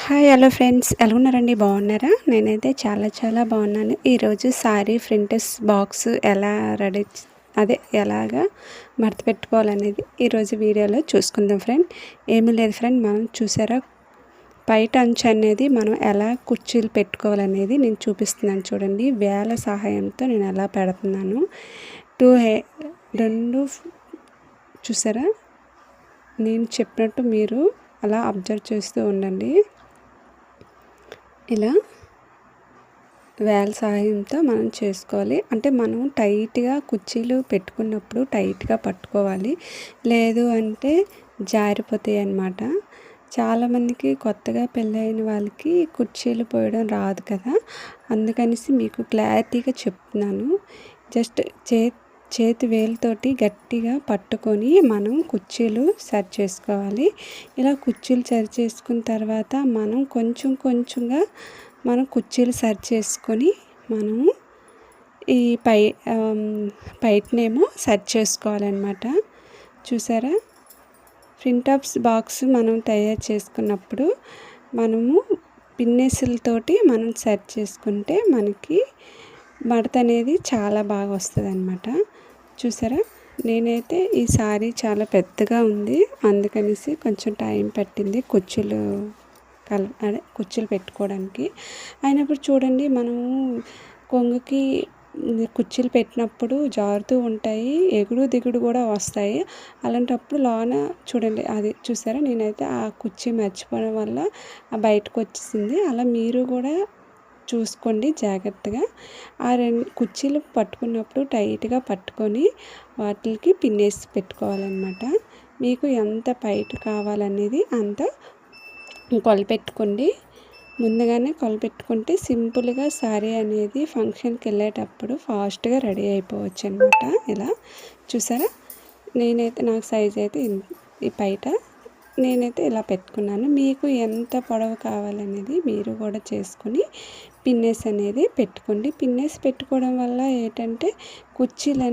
Hi hello friends, ఎలా ఉన్నారండి? బాగున్నారా? నేనైతే చాలా బాగున్నాను. ఈరోజు శారీ ప్రింటెస్ బాక్స్ ఎలా రెడీ ఎలాగా మడత పెట్టుకోవాలనేది ఈరోజు వీడియోలో చూసుకుందాం ఫ్రెండ్. ఏమీ లేదు ఫ్రెండ్, మనం చూసారా పైట అంచు అనేది మనం ఎలా కుర్చీలు పెట్టుకోవాలనేది నేను చూపిస్తున్నాను చూడండి. వేల సహాయంతో నేను ఎలా పెడుతున్నాను. రెండు చూసారా, నేను చెప్పినట్టు మీరు అలా అబ్జర్వ్ చేస్తూ ఉండండి. ఇలా వేల సహాయంతో మనం చేసుకోవాలి. అంటే మనం టైట్గా కుర్చీలు పెట్టుకున్నప్పుడు టైట్గా పట్టుకోవాలి, లేదు అంటే జారిపోతాయి అన్నమాట. చాలామందికి కొత్తగా పెళ్ళైన వాళ్ళకి కుర్చీలు పోయడం రాదు కదా, అందుకనేసి మీకు క్లారిటీగా చెప్తున్నాను. జస్ట్ చేతి వేలుతోటి గట్టిగా పట్టుకొని మనం కుర్చీలు సరి చేసుకోవాలి. ఇలా కుర్చీలు సరి చేసుకున్న తర్వాత మనం కొంచెంగా మనం కుర్చీలు సరి చేసుకొని మనము ఈ పైటనేమో సరి చేసుకోవాలన్నమాట. చూసారా, ప్రింటప్స్ బాక్స్ మనం తయారు చేసుకున్నప్పుడు మనము పిన్నెసులతోటి మనం సెట్ చేసుకుంటే మనకి మడత అనేది చాలా బాగా వస్తుంది అన్నమాట. చూసారా, నేనైతే ఈ సారీ చాలా పెద్దగా ఉంది, అందుకనేసి కొంచెం టైం పట్టింది కుర్చీలు పెట్టుకోవడానికి. అయినప్పుడు చూడండి, మనము కొంగుకి కుర్చీలు పెట్టినప్పుడు జారుతూ ఉంటాయి, ఎగుడు దిగుడు కూడా వస్తాయి. అలాంటప్పుడు లోన చూడండి, అది చూసారా, నేనైతే ఆ కుర్చీ మర్చిపోవడం వల్ల బయటకు వచ్చేసింది. అలా మీరు కూడా చూసుకోండి జాగ్రత్తగా. ఆ రెండు కుర్చీలు పట్టుకున్నప్పుడు టైట్గా పట్టుకొని వాటికి పిన్నేసి పెట్టుకోవాలన్నమాట. మీకు ఎంత పైట కావాలనేది అంత కొలపెట్టుకోండి. ముందుగానే కొలపెట్టుకుంటే సింపుల్గా శారీ అనేది ఫంక్షన్కి వెళ్ళేటప్పుడు ఫాస్ట్గా రెడీ అయిపోవచ్చు అనమాట. ఇలా చూసారా, నేనైతే నాకు సైజ్ అయితే ఈ పైట నేనైతే ఇలా పెట్టుకున్నాను. మీకు ఎంత పొడవు కావాలనేది మీరు కూడా చేసుకొని పిన్నేస్ అనేది పెట్టుకోండి. పిన్నేస్ పెట్టుకోవడం వల్ల ఏంటంటే కుర్చీలు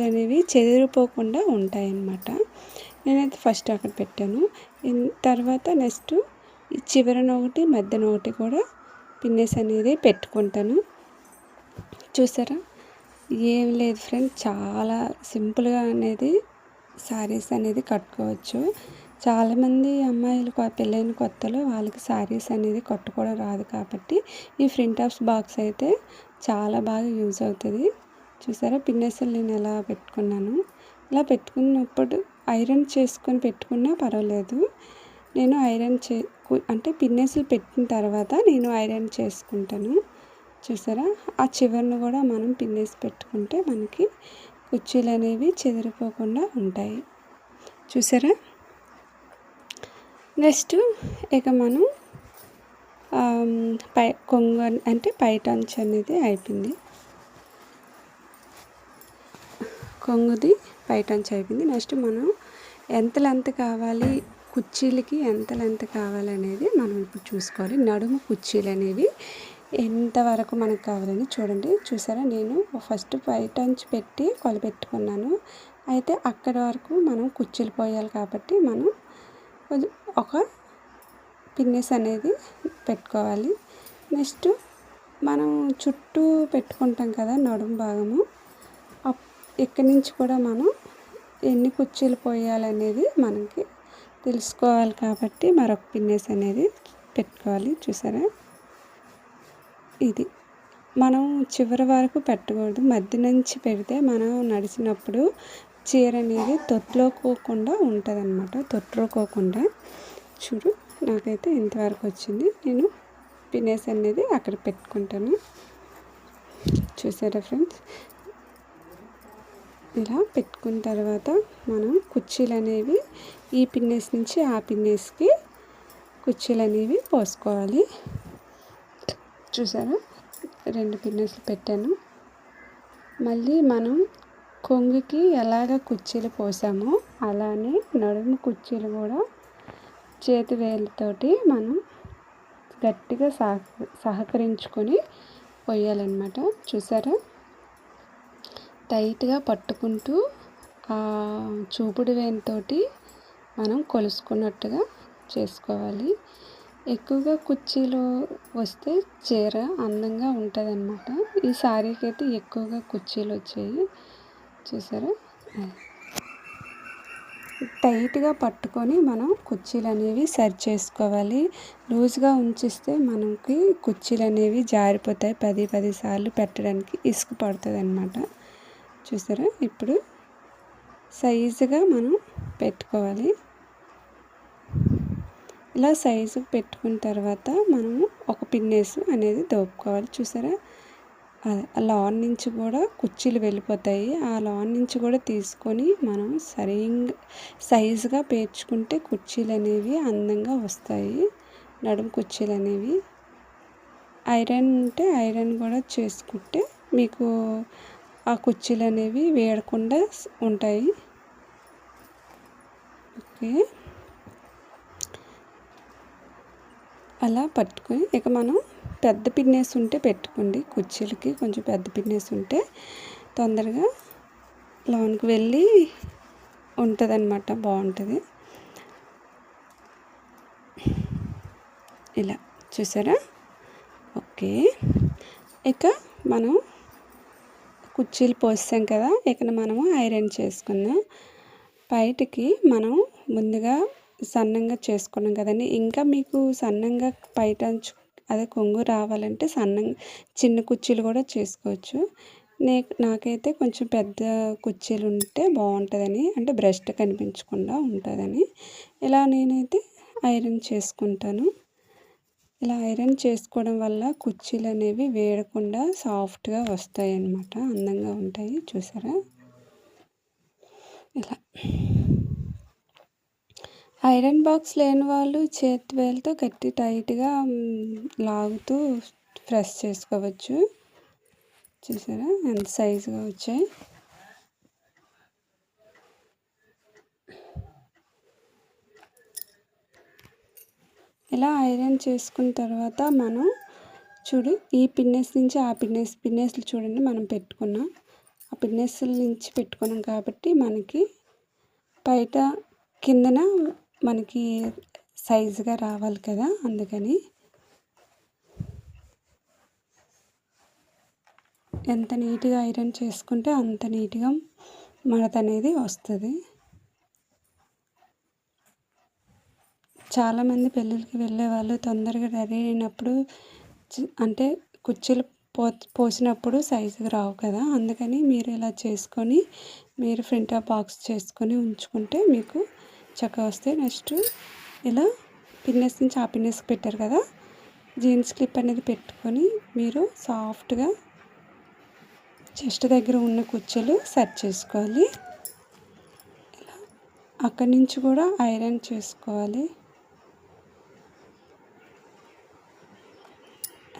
అనేవి చెదిరిపోకుండా ఉంటాయన్నమాట. నేనైతే ఫస్ట్ అక్కడ పెట్టాను. తర్వాత నెక్స్ట్ ఈ చివరన ఒకటి మధ్యన ఒకటి కూడా పిన్నేస్ అనేది పెట్టుకుంటాను. చూసారా, ఏం లేదు ఫ్రెండ్, చాలా సింపుల్గా అనేది శారీస్ అనేది కట్టుకోవచ్చు. చాలామంది అమ్మాయిలు పెళ్ళైన కొత్తలో వాళ్ళకి శారీస్ అనేది కట్టుకోవడం రాదు కాబట్టి ఈ ప్రింటప్స్ బాక్స్ అయితే చాలా బాగా యూజ్ అవుతుంది. చూసారా, పిన్నెస్లు నేను ఎలా పెట్టుకున్నాను. ఇలా పెట్టుకున్నప్పుడు ఐరన్ చేసుకొని పెట్టుకున్నా పర్వాలేదు. నేను అంటే పిన్నెస్లు పెట్టిన తర్వాత నేను ఐరన్ చేసుకుంటాను. చూసారా, ఆ చివరిని కూడా మనం పిన్నేసి పెట్టుకుంటే మనకి కుర్చీలు అనేవి చెదిరిపోకుండా ఉంటాయి. చూసారా, నెక్స్ట్ ఇక మనం కొంగు అంటే పైట అంచు అనేది అయిపోయింది. కొంగుది పైట అంచు అయిపోయింది. నెక్స్ట్ మనం ఎంత లెంత్ కావాలి, కుర్చీలకి ఎంత లెంత్ కావాలనేది మనం ఇప్పుడు చూసుకోవాలి. నడుము కుర్చీలు అనేవి ఎంతవరకు మనకు కావాలని చూడండి. చూసారా, నేను ఫస్ట్ పైట అంచు పెట్టి కొలపెట్టుకున్నాను. అయితే అక్కడ వరకు మనం కుర్చీలు పోయాలి కాబట్టి మనం ఒక పిన్నేస్ అనేది పెట్టుకోవాలి. నెక్స్ట్ మనం చుట్టూ పెట్టుకుంటాం కదా నడుము భాగము, ఇక్కడి నుంచి కూడా మనం ఎన్ని కుర్చీలు పోయాలనేది మనకి తెలుసుకోవాలి కాబట్టి మరొక పిన్నేస్ అనేది పెట్టుకోవాలి. చూసారా, ఇది మనం చివరి వరకు పెట్టకూడదు, మధ్య నుంచి పెడితే మనం నడిచినప్పుడు చీర అనేది తొట్టుకోకుండా ఉంటుంది అన్నమాట. తొట్టుకోకుండా చూడు, నాకైతే ఇంతవరకు వచ్చింది. నేను పిన్నేస్ అనేది అక్కడ పెట్టుకుంటాను. చూసారా ఫ్రెండ్స్, ఇలా పెట్టుకున్న తర్వాత మనం కుర్చీలు అనేవి ఈ పిన్నేస్ నుంచి ఆ పిన్నేస్కి కుర్చీలు అనేవి పోసుకోవాలి. చూసారా, 2 పిన్నేస్లు పెట్టాను. మళ్ళీ మనం కొంగుకి ఎలాగ కుర్చీలు పోసామో అలానే నడుము కుర్చీలు కూడా చేతి వేలుతోటి మనం గట్టిగా సహకరించుకొని పోయాలన్నమాట. చూసారా, టైట్గా పట్టుకుంటూ ఆ చూపుడు వేలుతోటి మనం కొలుసుకున్నట్టుగా చేసుకోవాలి. ఎక్కువగా కుర్చీలు వస్తే చీర అందంగా ఉంటుందన్నమాట. ఈ శారీకి అయితే ఎక్కువగా కుర్చీలు వచ్చాయి చూసారా. టైట్గా పట్టుకొని మనం కుర్చీలు అనేవి సరి చేసుకోవాలి. లూజ్గా ఉంచిస్తే మనకి కుర్చీలు అనేవి జారిపోతాయి. 10 సార్లు పెట్టడానికి ఇసుక పడుతుంది అన్నమాట. చూసారా, ఇప్పుడు సైజుగా మనం పెట్టుకోవాలి. ఇలా సైజు పెట్టుకున్న తర్వాత మనము ఒక పిన్నేసు అనేది దోపుకోవాలి. చూసారా, లాన్ నుంచి కూడా కుర్చీలు వెళ్ళిపోతాయి. ఆ లాన్ నుంచి కూడా తీసుకొని మనం సైజుగా పేర్చుకుంటే కుర్చీలు అనేవి అందంగా వస్తాయి. నడుము కుర్చీలు అనేవి ఐరన్ ఉంటే ఐరన్ కూడా చేసుకుంటే మీకు ఆ కుర్చీలు అనేవి వేయకుండా ఉంటాయి. ఓకే, అలా పట్టుకొని ఇక మనం పెద్ద పిన్నేసి ఉంటే పెట్టుకోండి. కుర్చీలకి కొంచెం పెద్ద పిన్నేసి ఉంటే తొందరగా లోనికి వెళ్ళి ఉంటుందన్నమాట, బాగుంటుంది. ఇలా చూసారా. ఓకే, ఇక మనం కుర్చీలు పోసాం కదా, ఇక మనము ఐరన్ చేసుకుందాం. బయటికి మనం ముందుగా సన్నంగా చేసుకున్నాం కదండి. ఇంకా మీకు సన్నంగా అదే కొంగు రావాలంటే చిన్న కుర్చీలు కూడా చేసుకోవచ్చు. నాకైతే కొంచెం పెద్ద కుర్చీలు ఉంటే బాగుంటుందని, అంటే బ్రెస్ట్ కనిపించకుండా ఉంటుందని ఇలా నేనైతే ఐరన్ చేసుకుంటాను. ఇలా ఐరన్ చేసుకోవడం వల్ల కుర్చీలు అనేవి వేయకుండా సాఫ్ట్గా వస్తాయి అన్నమాట, అందంగా ఉంటాయి. చూసారా, ఇలా ఐరన్ బాక్స్ లేని వాళ్ళు చేతి వేలతో గట్టి టైట్గా లాగుతూ ప్రెస్ చేసుకోవచ్చు. చూసారా ఎంత సైజుగా వచ్చాయి. ఇలా ఐరన్ చేసుకున్న తర్వాత మనం ఈ పిన్నెస్ నుంచి ఆ పిన్నెస్లు చూడండి మనం పెట్టుకున్నాం. ఆ పిన్నెస్ల నుంచి పెట్టుకున్నాం కాబట్టి మనకి బయట కిందన మనకి సైజుగా రావాలి కదా, అందుకని ఎంత నీట్గా ఐరన్ చేసుకుంటే అంత నీట్గా మడత అనేది వస్తుంది. చాలామంది పెళ్ళిళ్ళకి వెళ్ళే వాళ్ళు తొందరగా రెడీ అయినప్పుడు అంటే కుర్చీలు పోసినప్పుడు సైజుగా రావు కదా, అందుకని మీరు ఇలా చేసుకొని మీరు ఫ్రంట్ బాక్స్ చేసుకొని ఉంచుకుంటే మీకు చక్కగా వస్తాయి. నెక్స్ట్ ఇలా పిన్నెస్ నుంచి ఆ పిన్నెస్కి పెట్టారు కదా, జీన్స్ క్లిప్ అనేది పెట్టుకొని మీరు సాఫ్ట్గా చెస్ట్ దగ్గర ఉన్న కుర్చీలు సెట్ చేసుకోవాలి. ఇలా అక్కడి నుంచి కూడా ఐరన్ చేసుకోవాలి.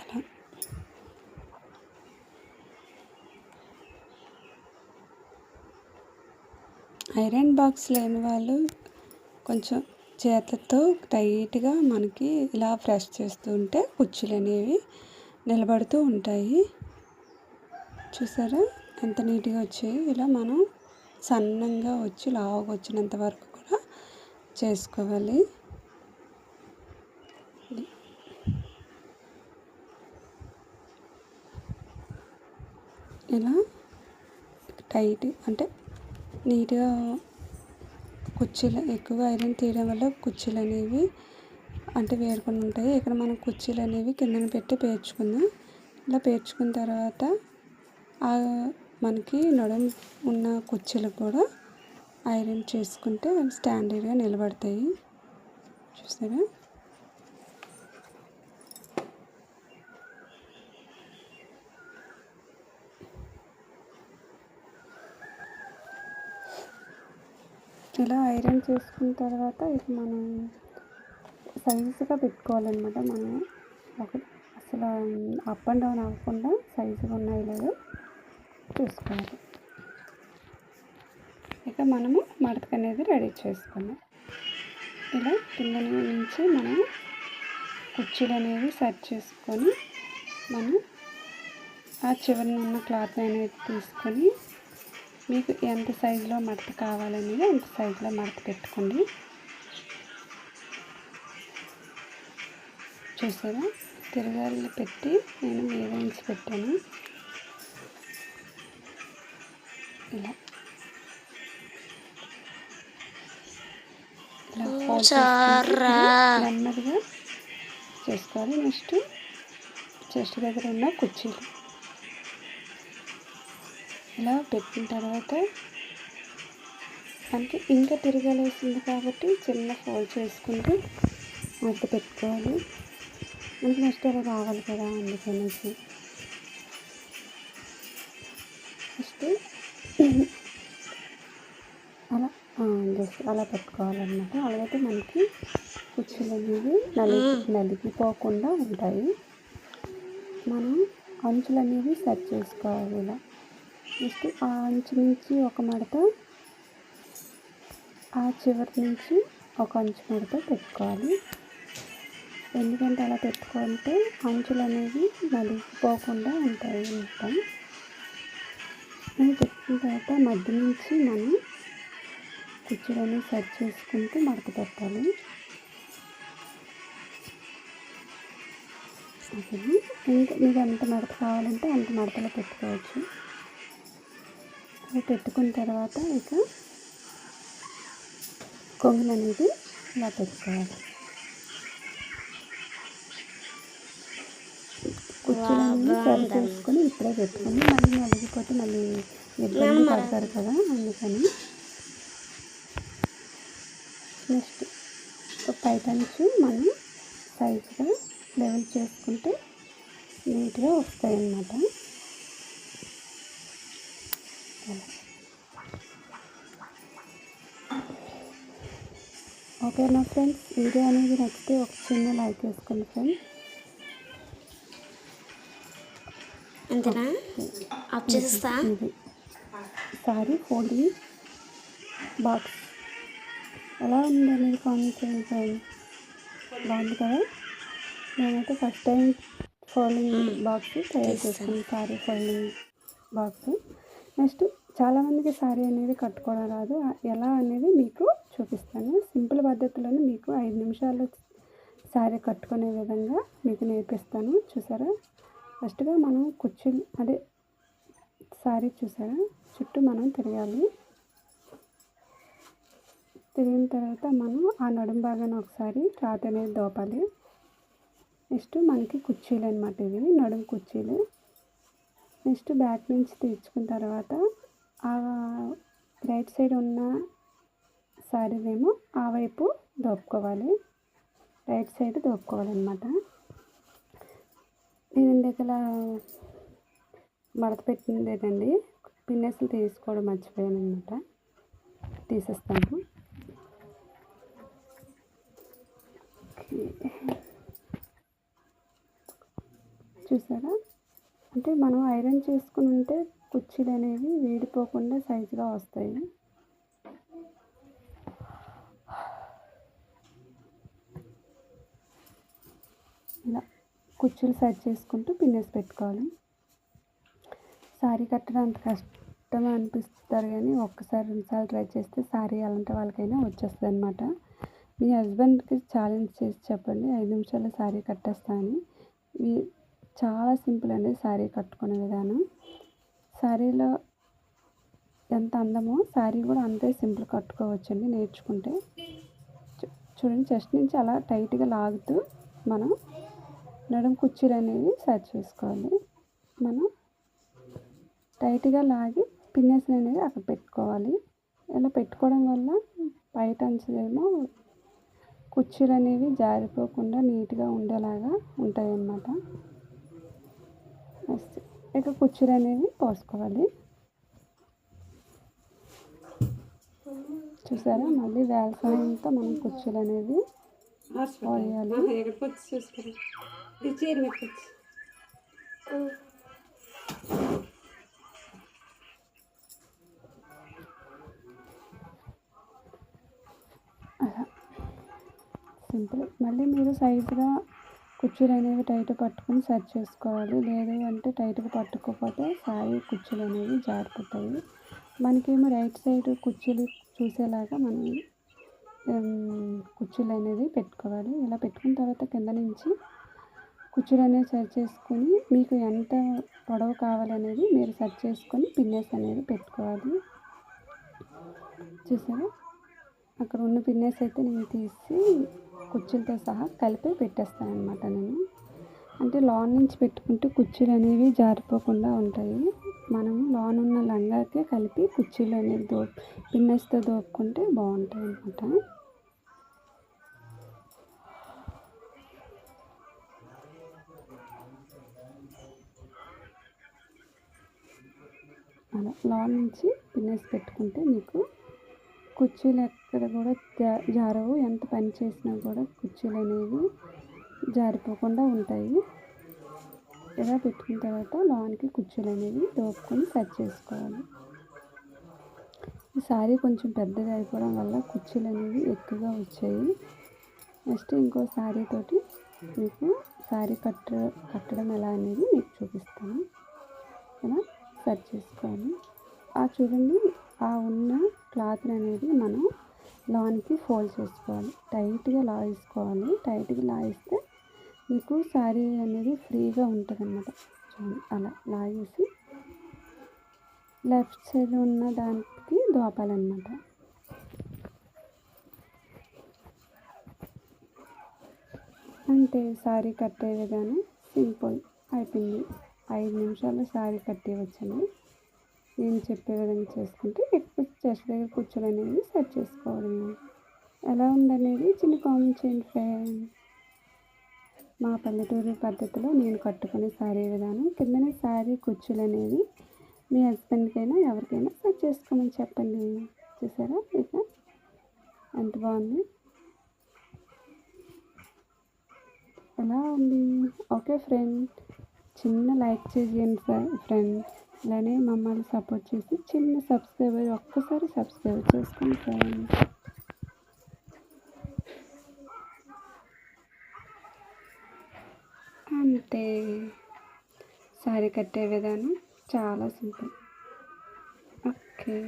అలా ఐరన్ బాక్స్ లేని వాళ్ళు కొంచెం చేతులతో టైట్గా మనకి ఇలా ప్రెస్ చేస్తూ ఉంటే కుర్చీలు అనేవి నిలబడుతూ ఉంటాయి. చూసారా ఎంత నీట్గా వచ్చాయి. ఇలా మనం సన్నంగా వచ్చి లావుగా వచ్చినంత వరకు కూడా చేసుకోవాలి. ఇలా టైట్ అంటే నీట్గా కుర్చీలు ఎక్కువగా ఐరన్ తీయడం వల్ల కుర్చీలు అనేవి అంటే వేరుకొని ఉంటాయి. ఇక్కడ మనం కుర్చీలు అనేవి కిందన పెట్టి పేర్చుకుందాం. ఇలా పేర్చుకున్న తర్వాత మనకి నడుము ఉన్న కుర్చీలు కూడా ఐరన్ చేసుకుంటే అవి స్టాండర్డ్గా నిలబడతాయి. చూసారా, ఇలా ఐరన్ చేసుకున్న తర్వాత ఇది మనం సైజుగా పెట్టుకోవాలన్నమాట. మనం అసలు అప్ అండ్ డౌన్ అవ్వకుండా సైజుగా ఉన్నాయో లేదో చూసుకోవాలి. ఇక మనము మడతకు అనేది రెడీ చేసుకున్నాం. ఇలా కింద నుంచి మనం కుర్చీలు అనేవి సెట్ చేసుకొని మనం ఆ చివరిన ఉన్న క్లాత్ అనేది తీసుకొని మీకు ఎంత సైజులో మడత కావాలనేది అంత సైజులో మడత పెట్టుకోండి. చూసారా, తిరగాలి పెట్టి నేను మీద నుంచి పెట్టాను. ఇలా ఇలా ఫోల్డ్ చేసుకుంటూ నెమ్మదిగా చేసుకోవాలి. నెక్స్ట్ చెస్ట్ దగ్గర ఉన్న కుర్చీలు ఇలా పెట్టిన తర్వాత మనకి ఇంకా తిరగలేసింది కాబట్టి చిన్న ఫోల్డ్ చేసుకుంటూ మధ్య పెట్టుకోవాలి. మనకి నెక్స్ట్ అలా రావాలి కదా, అందుకనేసి ఫస్ట్ అలా జస్ట్ అలా పెట్టుకోవాలన్నమాట. అలాగైతే మనకి కుర్చీలు అనేవి నలిగిపోకుండా ఉంటాయి. మనం అంచులు అనేవి సెట్ చేసుకోవాలి. ఇలా నెక్స్ట్ ఆ అంచు నుంచి ఒక మడత, ఆ చివరి నుంచి ఒక అంచు మడత పెట్టుకోవాలి. ఎందుకంటే అలా పెట్టుకుంటే అంచులు అనేవి నలిగిపోకుండా ఉంటాయి మొత్తం. నేను పెట్టుకున్న తర్వాత మధ్య నుంచి మనం కుర్చీలని సెట్ చేసుకుంటూ మడత పెట్టాలి. ఓకేనా, ఇంకా మీకు ఎంత మడత కావాలంటే అంత మడతలో పెట్టుకోవచ్చు. అవి పెట్టుకున్న తర్వాత ఇక కొంగులు అనేది ఇలా పెట్టుకోవాలి. కుర్చీలన్నీ సరి చేసుకొని ఇప్పుడే పెట్టుకొని మళ్ళీ నలిగిపోతే మళ్ళీ ఇబ్బంది పడతారు కదా, అందుకని. నెక్స్ట్ పైటంచు మనం సైజుగా లెవెల్ చేసుకుంటే నీట్గా వస్తాయి అన్నమాట. ఓకేనా ఫ్రెండ్స్, వీడియో అనేది నచ్చితే ఒక చిన్న లైక్ వేసుకోండి ఫ్రెండ్స్. అంతేనా, ఆఫ్ చేస్తా. ఇది సారీ ఫోల్డింగ్ బాక్స్ ఎలా ఉంది అనేది కామెంట్ చేయండి ఫ్రెండ్స్. బాగుంది కదా. నేనైతే ఫస్ట్ టైం ఫోల్డింగ్ బాక్స్ తయారు చేస్తాను, సారీ ఫోల్డింగ్ బాక్స్. నెక్స్ట్ చాలామందికి సారీ అనేది కట్టుకోవడం రాదు, ఎలా అనేది మీకు చూపిస్తాను. సింపుల్ పద్ధతిలోనే మీకు 5 నిమిషాల్లో సారీ కట్టుకునే విధంగా మీకు నేర్పిస్తాను. చూసారా, ఫస్ట్గా మనం కుర్చీలు అదే సారీ చూసారా చుట్టూ మనం తిరగాలి. తిరిగిన తర్వాత మనం ఆ నడుము భాగాన్ని ఒకసారి క్లాత్ అనేది దోపాలి. నెక్స్ట్ మనకి కుర్చీలు అనమాట, ఇవి నడుము కుర్చీలు. నెక్స్ట్ బ్యాక్ నుంచి తీర్చుకున్న తర్వాత ఆ రైట్ సైడ్ ఉన్న సారీనేమో ఆ వైపు దోపుకోవాలి, రైట్ సైడ్ దోపుకోవాలన్నమాట. నేను ఇందాక మడత పెట్టింది లేదండి, పిన్నెస్లు తీసుకోవడం మర్చిపోయాను అనమాట, తీసేస్తాను. చూసారా, అంటే మనం ఐరన్ చేసుకుని ఉంటే కుర్చీలు అనేవి వీడిపోకుండా సైజుగా వస్తాయి. ఇలా కుర్చీలు సెట్ చేసుకుంటూ పిన్నేసి పెట్టుకోవాలి. సారీ కట్టడం అంత కష్టం అనిపిస్తారు కానీ ఒక్కసారి 2 సార్లు ట్రై చేస్తే సారీ అలాంటి వాళ్ళకైనా వచ్చేస్తుంది అనమాట. మీ హస్బెండ్కి ఛాలెంజ్ చేసి చెప్పండి, 5 నిమిషాల్లో సారీ కట్టేస్తాను. చాలా సింపుల్ అండి సారీ కట్టుకునే విధానం. సారీలో ఎంత అందమో సారీ కూడా అంతే సింపుల్ కట్టుకోవచ్చండి నేర్చుకుంటే. చూడండి, చెస్ట్ నుంచి అలా టైట్గా లాగుతూ మనం నడుము కుర్చీలు అనేవి సెట్ చేసుకోవాలి. మనం టైట్గా లాగి పిన్నెస్ అనేది అక్కడ పెట్టుకోవాలి. ఇలా పెట్టుకోవడం వల్ల బయట అంచులేమో కుర్చీలు అనేవి జారిపోకుండా నీట్గా ఉండేలాగా ఉంటాయి అన్నమాట. నెక్స్ట్ ఇక కుర్చీలు అనేవి పోసుకోవాలి. చూసారా, మళ్ళీ వేల సహాయంతో మనం కుర్చీలు అనేది పోయాలి. అలా సింపుల్. మళ్ళీ మీరు సైజుగా కుర్చీలు అనేవి టైట్ పట్టుకొని సెట్ చేసుకోవాలి. లేదు అంటే టైట్గా పట్టుకోకపోతే సారీ కుర్చీలు అనేవి జారిపోతాయి. మనకేమో రైట్ సైడ్ కుర్చీలు చూసేలాగా మనం కుర్చీలు అనేది పెట్టుకోవాలి. ఇలా పెట్టుకున్న తర్వాత కింద నుంచి కుచ్చులు అనేవి సరి చేసుకొని మీకు ఎంత పొడవు కావాలనేది మీరు సెట్ చేసుకొని పిన్నెస్ అనేది పెట్టుకోవాలి. చూసారా, అక్కడ ఉన్న పిన్నెస్ అయితే నేను తీసి కుచ్చులతో సహా కలిపి పెట్టేస్తాను అనమాట. నేను అంటే లోన్ నుంచి పెట్టుకుంటే కుచ్చులు అనేవి జారిపోకుండా ఉంటాయి. మనము లోన్ ఉన్న లంగాకే కలిపి కుచ్చులు అనేవి పిన్నెస్తో దోపుకుంటే బాగుంటాయి అనమాట. అలా లోన్ నుంచి పిన్నెస్ పెట్టుకుంటే మీకు కుర్చీలు ఎక్కడ కూడా జారవు. ఎంత పని చేసినా కూడా కుర్చీలు అనేవి జారిపోకుండా ఉంటాయి. ఇలా పెట్టుకున్న తర్వాత లోనికి కుర్చీలు అనేవి దోపుకొని సెట్ చేసుకోవాలి. ఈ సారీ కొంచెం పెద్దగా అయిపోవడం వల్ల కుర్చీలు అనేవి ఎక్కువగా వచ్చాయి. నెక్స్ట్ ఇంకో సారీ తోటి మీకు సారీ కట్టడం ఎలా అనేది మీకు చూపిస్తాను. ఇలా సెట్ చేసుకోవాలి. చూడండి, ఆ ఉన్న క్లాత్ అనేది మనం లోనికి ఫోల్డ్ చేసుకోవాలి. టైట్గా లాగేసుకోవాలి. టైట్గా లాగిస్తే మీకు శారీ అనేది ఫ్రీగా ఉంటుంది అన్నమాట. చూడండి, అలా లాగేసి లెఫ్ట్ సైడ్ ఉన్న దానికి దోపాలన్నమాట. అంటే శారీ కట్టే విధానం సింపుల్ అయిపోయింది. 5 నిమిషాల్లో శారీ కట్టేయవచ్చండి. నేను చెప్పే విధంగా చేసుకుంటే ఎక్కువ చెస్ట్ దగ్గర కుచ్చులు అనేవి సెట్ చేసుకోవాలి. ఎలా ఉందనేది చిన్న కామెంట్ చేయండి ఫ్రెండ్స్. మా పల్లెటూరు పద్ధతిలో నేను కట్టుకునే శారీ విధానం. కిందనే శారీ కుచ్చులు అనేవి మీ హస్బెండ్కైనా ఎవరికైనా సెట్ చేసుకోమని చెప్పండి. చూసారా ఇక ఎంత బాగుంది. ఎలా ఉంది? ఓకే ఫ్రెండ్, చిన్న లైక్ చేయండి ఫ్రెండ్. అలానే మమ్మల్ని సపోర్ట్ చేసి చిన్న సబ్స్క్రైబర్ ఒక్కసారి సబ్స్క్రైబ్ చేసుకోండి ఫ్రెండ్. అంతే, శారీ కట్టే విధానం చాలా సింపుల్. ఓకే.